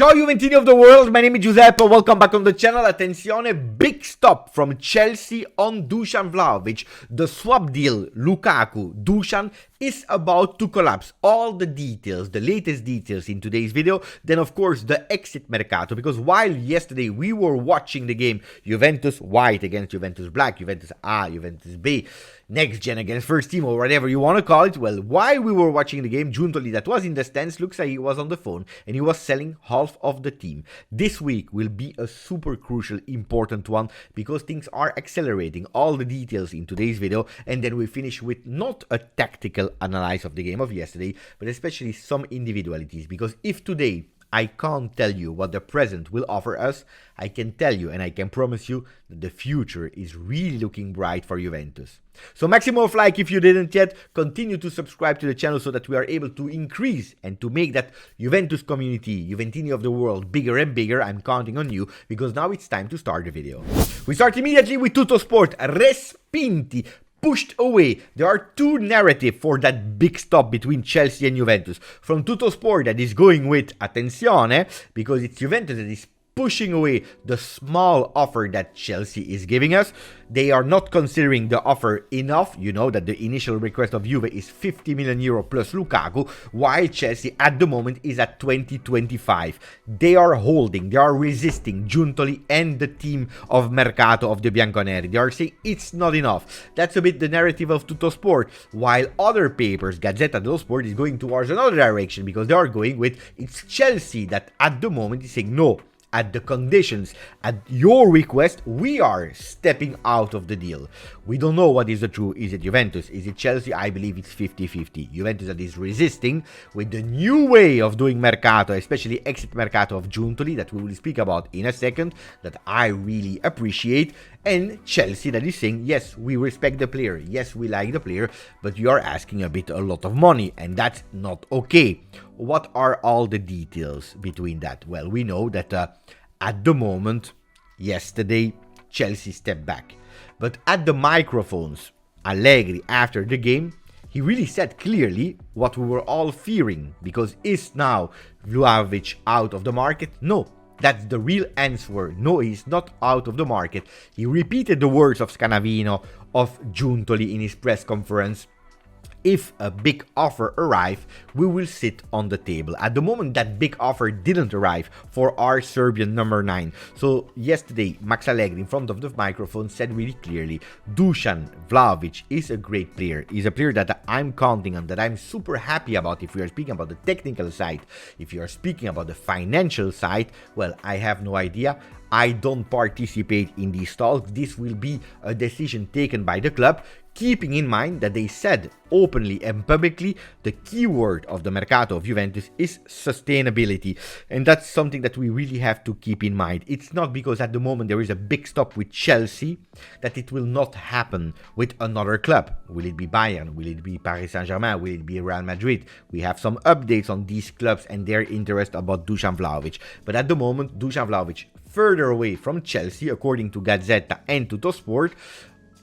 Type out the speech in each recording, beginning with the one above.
Ciao Juventini of the world, my name is Giuseppe, welcome back on the channel. Attenzione, big stop from Chelsea on Dusan Vlahovic. The swap deal, Lukaku, Dusan, is about to collapse. All the details, the latest details in today's video. Then of course the exit Mercato, because while yesterday we were watching the game Juventus white against Juventus black, Juventus A, Juventus B, next gen against first team or whatever you want to call it, well, while we were watching the game, Giuntoli that was in the stands looks like he was on the phone and he was selling half of the team. This week will be a super crucial, important one because things are accelerating. All the details in today's video, and then we finish with not a tactical analysis of the game of yesterday, but especially some individualities, because if today I can't tell you what the present will offer us, I can tell you and I can promise you that the future is really looking bright for Juventus. So maximum of like if you didn't yet, continue to subscribe to the channel so that we are able to increase and to make that Juventus community, Juventini of the world, bigger and bigger. I'm counting on you because now it's time to start the video. We start immediately with Tuttosport, respinti, pushed away. There are two narratives for that big stop between Chelsea and Juventus. From Tuttosport that is going with attenzione, because it's Juventus that is pushing away the small offer that Chelsea is giving us. They are not considering the offer enough. You know that the initial request of Juve is 50 million euro plus Lukaku, while Chelsea at the moment is at 20-25. They are holding, they are resisting Giuntoli and the team of Mercato of the Bianconeri. They are saying it's not enough. That's a bit the narrative of Tuttosport, while other papers, Gazzetta dello Sport, is going towards another direction because they are going with it's Chelsea that at the moment is saying no. At the conditions, at your request, we are stepping out of the deal. We don't know what is the truth. Is it Juventus? Is it Chelsea? I believe it's 50-50. Juventus that is resisting with the new way of doing Mercato, especially exit Mercato of Giuntoli, that we will speak about in a second, that I really appreciate. And Chelsea that is saying, yes, we respect the player. Yes, we like the player, but you are asking a lot of money, and that's not okay. What are all the details between that? Well, we know that at the moment, yesterday, Chelsea stepped back. But at the microphones, Allegri, after the game, he really said clearly what we were all fearing. Because is now Vlahovic out of the market? No. That's the real answer. No, he's not out of the market. He repeated the words of Scanavino, of Giuntoli in his press conference. If a big offer arrives, we will sit on the table. At the moment, that big offer didn't arrive for our Serbian number 9. So yesterday, Max Allegri in front of the microphone said really clearly, Dusan Vlahovic is a great player. He's a player that I'm counting on, that I'm super happy about. If we are speaking about the technical side, if you are speaking about the financial side, well, I have no idea. I don't participate in these talks. This will be a decision taken by the club, keeping in mind that they said openly and publicly the keyword of the Mercato of Juventus is sustainability. And that's something that we really have to keep in mind. It's not because at the moment there is a big stop with Chelsea that it will not happen with another club. Will it be Bayern? Will it be Paris Saint-Germain? Will it be Real Madrid? We have some updates on these clubs and their interest about Dusan Vlahovic. But at the moment, Dusan Vlahovic further away from Chelsea, according to Gazzetta and Tuttosport,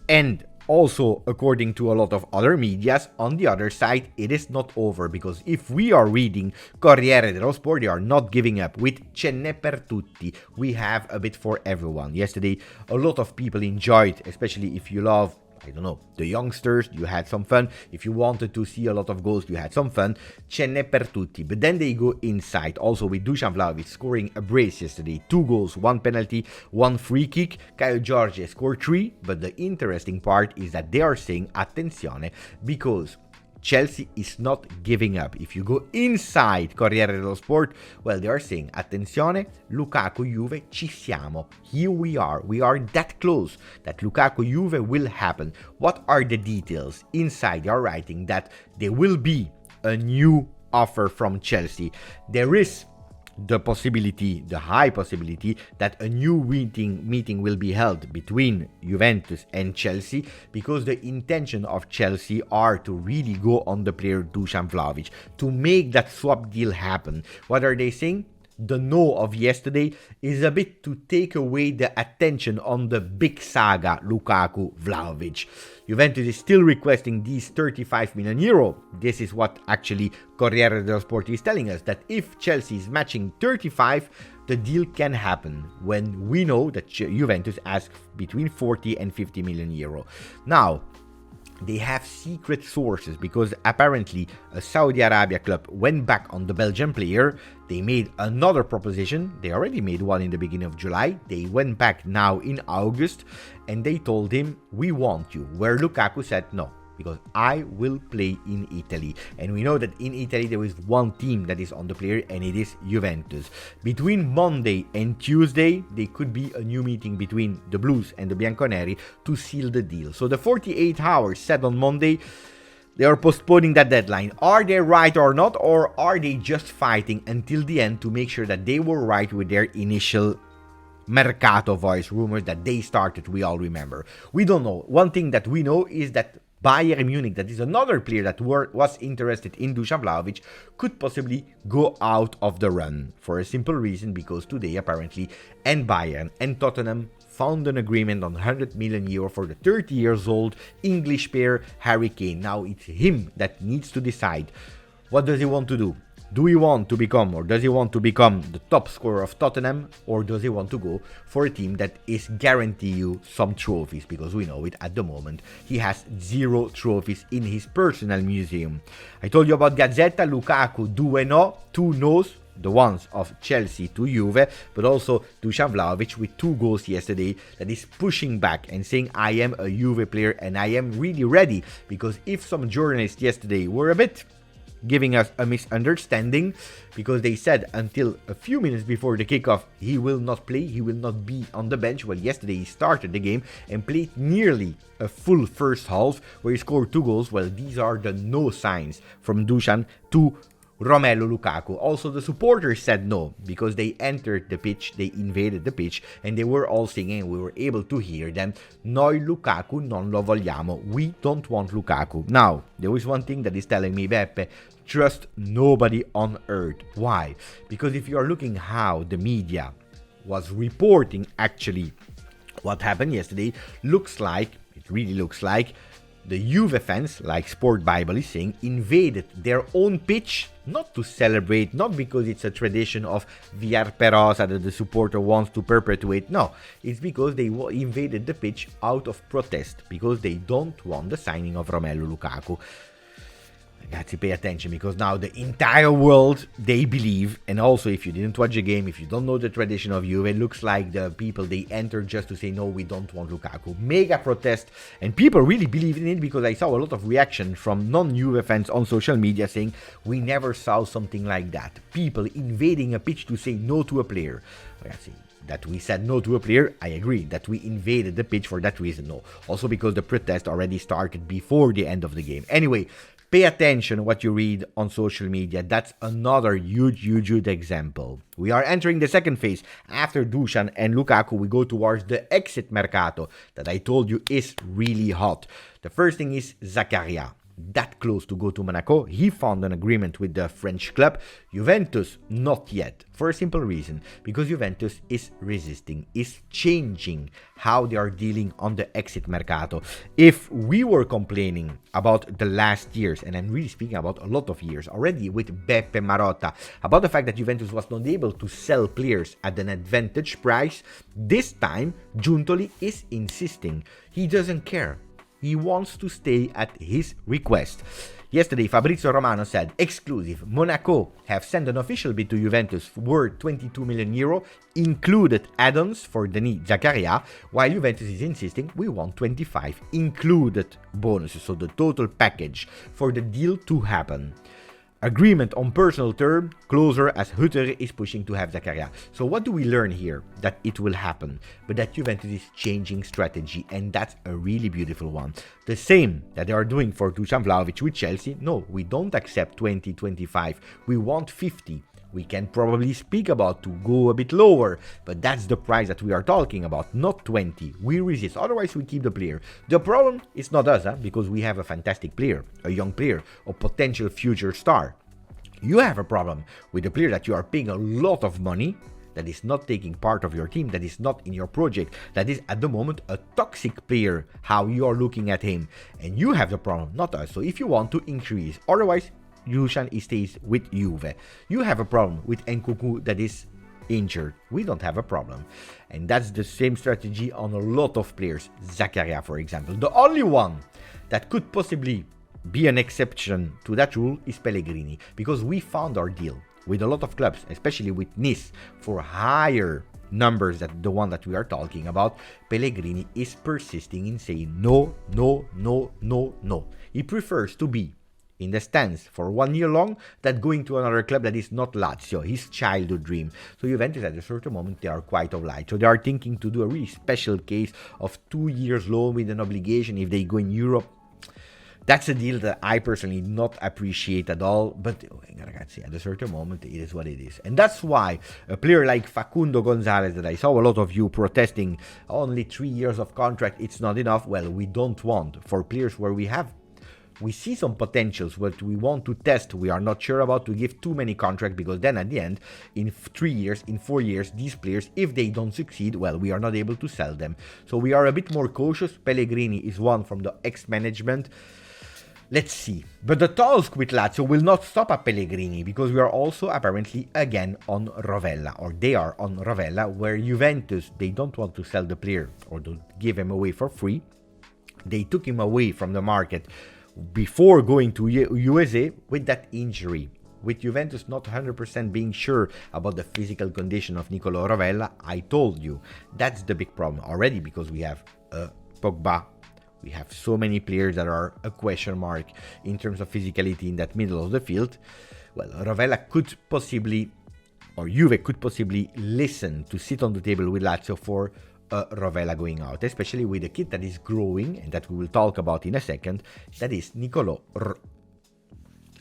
and also according to a lot of other medias. On the other side, it is not over, because if we are reading Corriere dello Sport, they are not giving up. With Ce n'è per tutti, we have a bit for everyone. Yesterday, a lot of people enjoyed, especially if you love, I don't know, the youngsters, you had some fun. If you wanted to see a lot of goals, you had some fun. Ce n'è per tutti. But then they go inside. Also with Dusan Vlahovic scoring a brace yesterday. 2 goals, 1 penalty, 1 free kick. Kaio Jorge scored 3. But the interesting part is that they are saying attenzione, because Chelsea is not giving up. If you go inside Corriere dello Sport, well, they are saying, attenzione, Lukaku Juve, ci siamo. Here we are that close, that Lukaku Juve will happen. What are the details? Inside, they are writing that there will be a new offer from Chelsea. There is the possibility, the high possibility, that a new meeting will be held between Juventus and Chelsea, because the intention of Chelsea are to really go on the player Dusan Vlahovic, to make that swap deal happen. What are they saying? the no of yesterday is a bit to take away the attention on the big saga Lukaku Vlahovic. Juventus is still requesting these 35 million euro. This is what actually Corriere dello Sport is telling us, that if Chelsea is matching 35, the deal can happen, when we know that Juventus asks between 40 and 50 million euro. Now, they have secret sources, because apparently a Saudi Arabia club went back on the Belgian player. They made another proposition. They already made one in the beginning of July. They went back now in August and they told him, we want you. Where Lukaku said no, because I will play in Italy. And we know that in Italy there is one team that is on the player, and it is Juventus. Between Monday and Tuesday, there could be a new meeting between the Blues and the Bianconeri to seal the deal. So the 48 hours set on Monday, they are postponing that deadline. Are they right or not? Or are they just fighting until the end to make sure that they were right with their initial Mercato voice rumors that they started, we all remember? We don't know. One thing that we know is that Bayern Munich, that is another player that was interested in Dusan Vlahovic, could possibly go out of the run, for a simple reason, because today apparently and Bayern and Tottenham found an agreement on 100 million euro for the 30 years old English player Harry Kane. Now it's him that needs to decide, what does he want to do? Do he want to become, or does he want to become, the top scorer of Tottenham, or does he want to go for a team that is guarantee you some trophies? Because we know it at the moment, he has 0 trophies in his personal museum. I told you about Gazzetta, Lukaku, 2 no, 2 no's, the ones of Chelsea to Juve, but also Dusan Vlahovic with 2 goals yesterday, that is pushing back and saying, I am a Juve player and I am really ready. Because if some journalists yesterday were a bit giving us a misunderstanding, because they said until a few minutes before the kickoff he will not play, he will not be on the bench. Well, yesterday he started the game and played nearly a full first half, where he scored 2 goals. Well, these are the no signs from Dusan to Romelu Lukaku. Also, the supporters said no, because they entered the pitch, they invaded the pitch, and they were all singing, and we were able to hear them, Noi Lukaku non lo vogliamo, we don't want Lukaku. Now, there is one thing that is telling me, Beppe, trust nobody on earth. Why? Because if you are looking how the media was reporting actually what happened yesterday, it really looks like the Juve fans, like Sport Bible is saying, invaded their own pitch, not to celebrate, not because it's a tradition of Viar Perosa that the supporter wants to perpetuate. No, it's because they invaded the pitch out of protest, because they don't want the signing of Romelu Lukaku. Ragazzi, pay attention, because now the entire world, they believe, and also if you didn't watch the game, if you don't know the tradition of Juve, it looks like the people, they entered just to say, no, we don't want Lukaku. Mega protest, and people really believe in it, because I saw a lot of reaction from non-Juve fans on social media saying, we never saw something like that. People invading a pitch to say no to a player. Ragazzi, that we said no to a player, I agree. That we invaded the pitch for that reason, no. Also because the protest already started before the end of the game. Anyway, pay attention what you read on social media. That's another huge example. We are entering the second phase. After Dusan and Lukaku, we go towards the exit Mercato that I told you is really hot. The first thing is Zakaria. That close to go to Monaco. He found an agreement with the French club. Juventus, not yet. For a simple reason. Because Juventus is resisting, is changing how they are dealing on the exit Mercato. If we were complaining about the last years, and I'm really speaking about a lot of years already with Beppe Marotta, about the fact that Juventus was not able to sell players at an advantage price, this time Giuntoli is insisting. He doesn't care. He wants to stay at his request. Yesterday, Fabrizio Romano said, exclusive, Monaco have sent an official bid to Juventus worth 22 million euro, included add-ons for Denis Zakaria, while Juventus is insisting we want 25, included bonuses, so the total package for the deal to happen. Agreement on personal term, closer as Hutter is pushing to have Zakaria. So what do we learn here? That it will happen, but that Juventus is changing strategy, and that's a really beautiful one. The same that they are doing for Dusan Vlahovic with Chelsea. No, we don't accept 20, 25. We want 50. We can probably speak about to go a bit lower, but that's the price that we are talking about, not 20. We resist, otherwise we keep the player. The problem is not us, because we have a fantastic player, a young player, a potential future star. You have a problem with a player that you are paying a lot of money, that is not taking part of your team, that is not in your project, that is at the moment a toxic player, how you are looking at him. And you have the problem, not us. So if you want to increase, otherwise, Dusan stays with Juve. You have a problem with Nkunku that is injured. We don't have a problem. And that's the same strategy on a lot of players. Zakaria, for example. The only one that could possibly be an exception to that rule is Pellegrini, because we found our deal with a lot of clubs, especially with Nice, for higher numbers than the one that we are talking about. Pellegrini is persisting in saying no, no, no, no, no. He prefers to be in the stands for 1 year long than going to another club that is not Lazio, his childhood dream. So Juventus at a certain moment, they are quite obliged. So they are thinking to do a really special case of 2 years loan with an obligation if they go in Europe. That's a deal that I personally not appreciate at all, but ragazzi, at a certain moment, it is what it is. And that's why a player like Facundo Gonzalez, that I saw a lot of you protesting, only 3 years of contract, it's not enough. Well, we don't want for players where we see some potentials, what we want to test, we are not sure about, to give too many contracts, because then at the end, in 3 years, in 4 years, these players, if they don't succeed, well, we are not able to sell them. So we are a bit more cautious. Pellegrini is one from the ex-management. Let's see. But the talks with Lazio will not stop at Pellegrini, because we are also apparently again on Rovella, or they are on Rovella, where Juventus, they don't want to sell the player or to give him away for free. They took him away from the market before going to USA with that injury. With Juventus not 100% being sure about the physical condition of Nicolo Rovella, I told you, that's the big problem already, because we have Pogba. We have so many players that are a question mark in terms of physicality in that middle of the field. Well, Rovella could possibly, or Juve could possibly listen to sit on the table with Lazio for Rovella going out, especially with a kid that is growing, and that we will talk about in a second, that is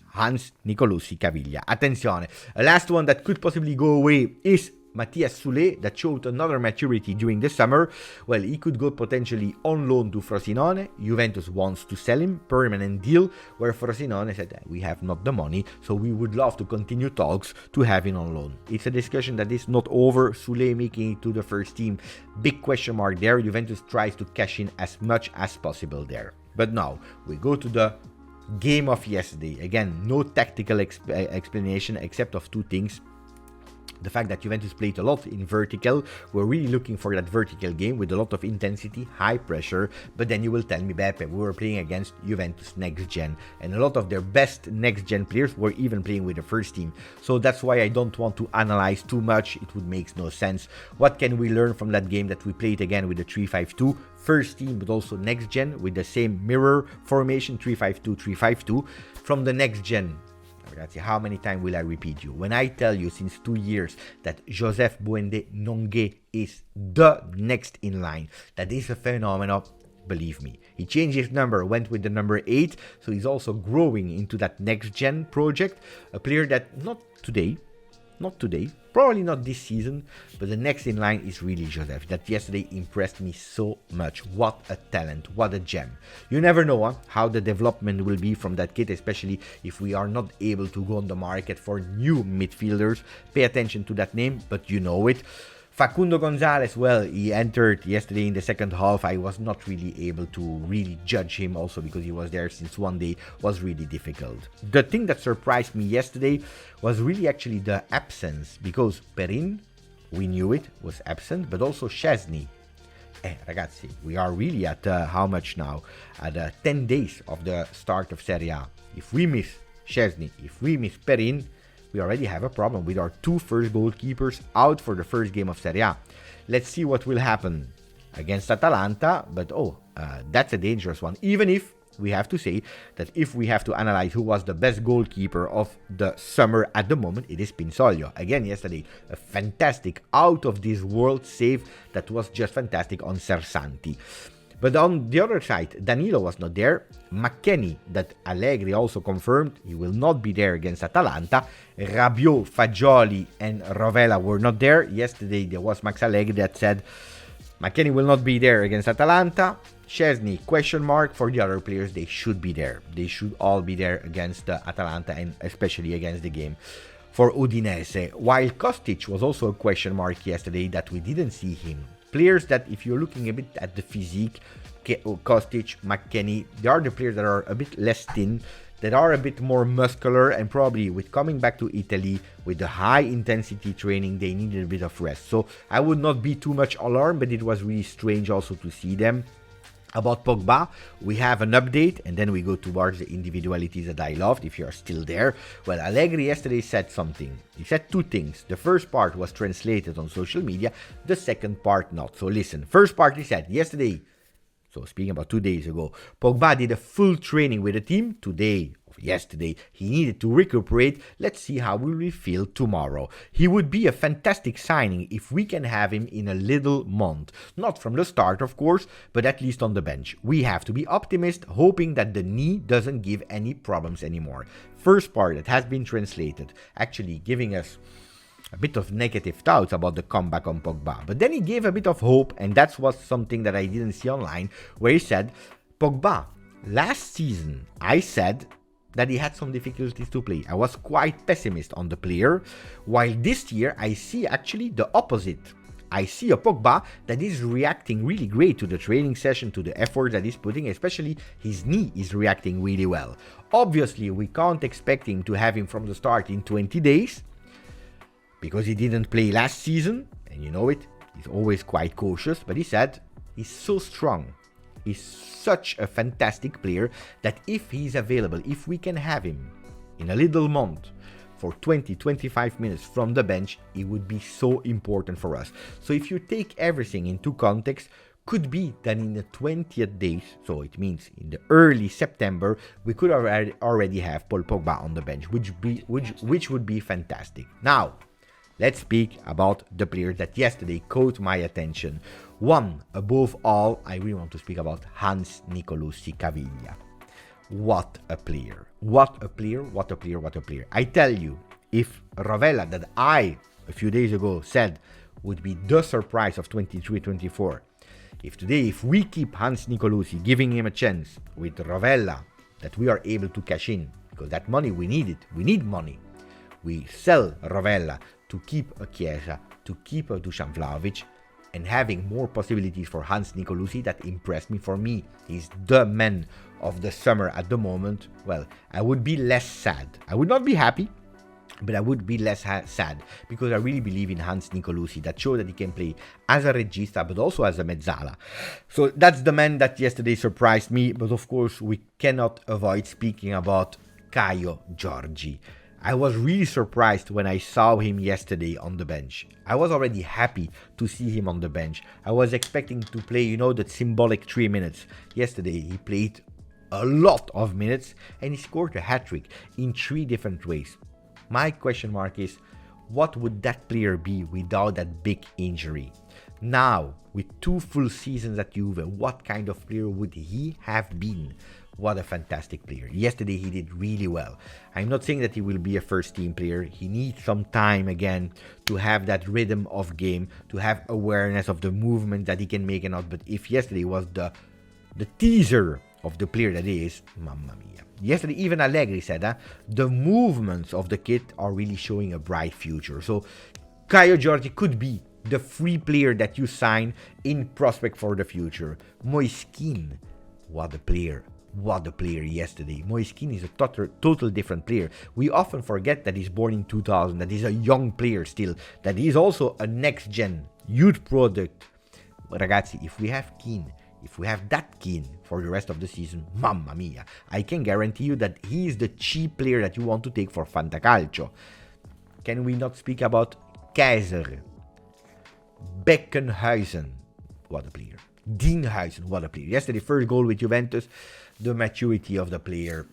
Hans Nicolussi Caviglia. Attenzione, a last one that could possibly go away is Matthias Soulé, that showed another maturity during the summer. Well, he could go potentially on loan to Frosinone. Juventus wants to sell him, permanent deal, where Frosinone said, we have not the money, so we would love to continue talks to have him on loan. It's a discussion that is not over. Soulé making it to the first team, big question mark there. Juventus tries to cash in as much as possible there. But now, we go to the game of yesterday. Again, no tactical explanation except of two things. The fact that Juventus played a lot in vertical. We're really looking for that vertical game with a lot of intensity, high pressure. But then you will tell me, Beppe, we were playing against Juventus next gen, and a lot of their best next gen players were even playing with the first team. So that's why I don't want to analyze too much. It would make no sense. What can we learn from that game that we played again with the 3-5-2? First team, but also next gen with the same mirror formation, 3-5-2, 3-5-2 from the next gen. How many times will I repeat you? When I tell you since 2 years that Joseph Buende Nongue is the next in line, that is a phenomenon, believe me. He changed his number, went with the number 8, so he's also growing into that next gen project. A player that not today, probably not this season, but the next in line is really Joseph. That yesterday impressed me so much. What a talent, what a gem. You never know how the development will be from that kid, especially if we are not able to go on the market for new midfielders. Pay attention to that name, but you know it. Facundo Gonzalez, well, he entered yesterday in the second half. I was not really able to really judge him also because he was there since one day, was really difficult. The thing that surprised me yesterday was really actually the absence, because Perin, we knew it, was absent, but also Szczesny. Ragazzi, we are really at how much now? At 10 days of the start of Serie A. If we miss Szczesny, if we miss Perin, we already have a problem with our 2 first goalkeepers out for the first game of Serie A. Let's see what will happen against Atalanta, but that's a dangerous one. Even if we have to say that if we have to analyze who was the best goalkeeper of the summer at the moment, it is Pinsoglio. Again, yesterday, a fantastic out-of-this-world save that was just fantastic on Sersanti. But on the other side, Danilo was not there. McKennie, that Allegri also confirmed, he will not be there against Atalanta. Rabiot, Fagioli, and Rovella were not there. Yesterday, there was Max Allegri that said McKennie will not be there against Atalanta. Szczesny, question mark. For the other players, they should be there. They should all be there against Atalanta and especially against the game for Udinese. While Kostic was also a question mark yesterday that we didn't see him. Players that, if you're looking a bit at the physique, Kostic, McKennie, they are the players that are a bit less thin, that are a bit more muscular, and probably with coming back to Italy with the high intensity training, they needed a bit of rest. So I would not be too much alarmed, but it was really strange also to see them. About Pogba, we have an update, and then we go towards the individualities that I loved, if you are still there. Well, Allegri yesterday said something. He said two things. The first part was translated on social media, the second part not. So listen, first part he said yesterday, so speaking about 2 days ago, Pogba did a full training with the team. Today, yesterday, he needed to recuperate. Let's see how we will feel tomorrow. He would be a fantastic signing if we can have him in a little month. Not from the start, of course, but at least on the bench. We have to be optimist, hoping that the knee doesn't give any problems anymore. First part that has been translated, actually giving us a bit of negative thoughts about the comeback on Pogba. But then he gave a bit of hope, and that was something that I didn't see online, where he said, Pogba, last season I said that he had some difficulties to play. I was quite pessimist on the player, while this year I see actually the opposite. I see a Pogba that is reacting really great to the training session, to the effort that he's putting, especially his knee is reacting really well. Obviously, we can't expect him to have him from the start in 20 days, because he didn't play last season, and you know it, he's always quite cautious, but he said he's so strong. He's such a fantastic player that if he's available, if we can have him in a little month for 20-25 minutes from the bench, it would be so important for us. So if you take everything into context, could be that in the 20th days, so it means in the early September, we could already have Paul Pogba on the bench, which would be fantastic. Now, let's speak about the players that yesterday caught my attention. One, above all, I really want to speak about Hans Nicolussi Caviglia. What a player. What a player, what a player, what a player. I tell you, if Rovella, that I, a few days ago, said would be the surprise of 23-24, if we keep Hans Nicolussi, giving him a chance with Rovella, that we are able to cash in, because that money, we need it. We need money. We sell Rovella to keep a Chiesa, to keep a Dusan Vlahovic, and having more possibilities for Hans Nicolussi, that impressed me. For me, he's the man of the summer at the moment. Well, I would be less sad. I would not be happy, but I would be less sad, because I really believe in Hans Nicolussi, that showed that he can play as a regista, but also as a mezzala. So that's the man that yesterday surprised me, but of course we cannot avoid speaking about Kaio Jorge. I was really surprised when I saw him yesterday on the bench. I was already happy to see him on the bench. I was expecting to play, the symbolic 3 minutes. Yesterday he played a lot of minutes and he scored a hat-trick in 3 different ways. My question mark is, what would that player be without that big injury? Now, with 2 full seasons at Juve, what kind of player would he have been? What a fantastic player. Yesterday he did really well. I'm not saying that he will be a first team player. He needs some time again to have that rhythm of game, to have awareness of the movement that he can make and not. But if yesterday was the teaser of the player that he is, mamma mia. Yesterday even Allegri said the movements of the kid are really showing a bright future. So Kaio Jorge could be the free player that you sign in prospect for the future. Moiskin, what a player. What a player yesterday. Moiskin is a total different player. We often forget that he's born in 2000, that he's a young player still, that he's also a next-gen youth product. But ragazzi, if we have Keane, if we have that Keane for the rest of the season, mamma mia, I can guarantee you that he is the cheap player that you want to take for Fantacalcio. Can we not speak about Keizer, Beckenhuizen? What a player. Dean Huijsen, what a player. Yesterday, first goal with Juventus, the maturity of the player.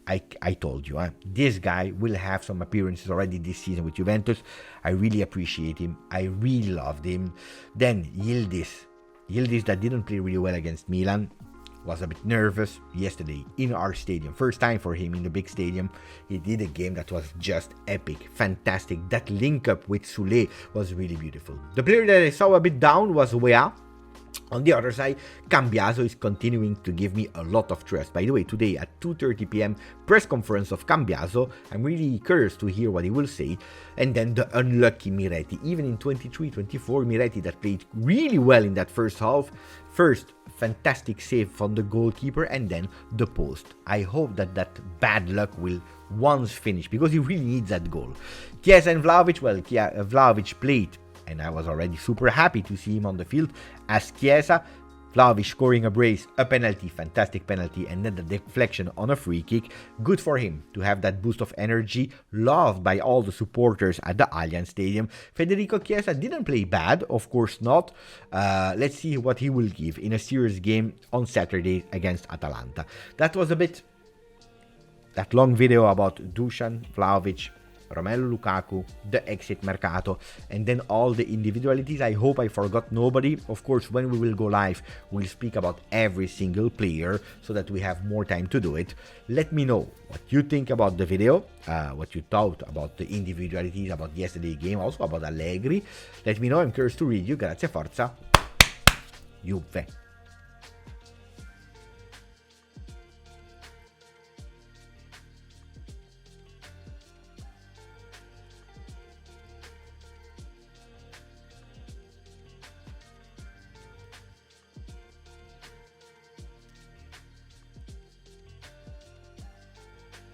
I told you, this guy will have some appearances already this season with Juventus. I really appreciate him. I really loved him. Then Yildiz that didn't play really well against Milan, was a bit nervous yesterday in our stadium. First time for him in the big stadium. He did a game that was just epic, fantastic. That link up with Sule was really beautiful. The player that I saw a bit down was Weah. On the other side, Cambiaso is continuing to give me a lot of trust. By the way, today at 2:30 p.m. press conference of Cambiaso, I'm really curious to hear what he will say. And then the unlucky Miretti. Even in 23-24, Miretti that played really well in that first half. First, fantastic save from the goalkeeper and then the post. I hope that that bad luck will once finish because he really needs that goal. Chiesa and Vlahovic, well, Vlahovic played and I was already super happy to see him on the field as Chiesa. Vlahovic scoring a brace, a penalty, fantastic penalty, and then the deflection on a free kick. Good for him to have that boost of energy, loved by all the supporters at the Allianz Stadium. Federico Chiesa didn't play bad, of course not. Let's see what he will give in a serious game on Saturday against Atalanta. That was a bit that long video about Dusan Vlahovic, Romelu Lukaku, the exit Mercato, and then all the individualities. I hope I forgot nobody. Of course, when we will go live, we'll speak about every single player so that we have more time to do it. Let me know what you think about the video, what you thought about the individualities, about yesterday's game, also about Allegri. Let me know, I'm curious to read you. Grazie, forza, Juve.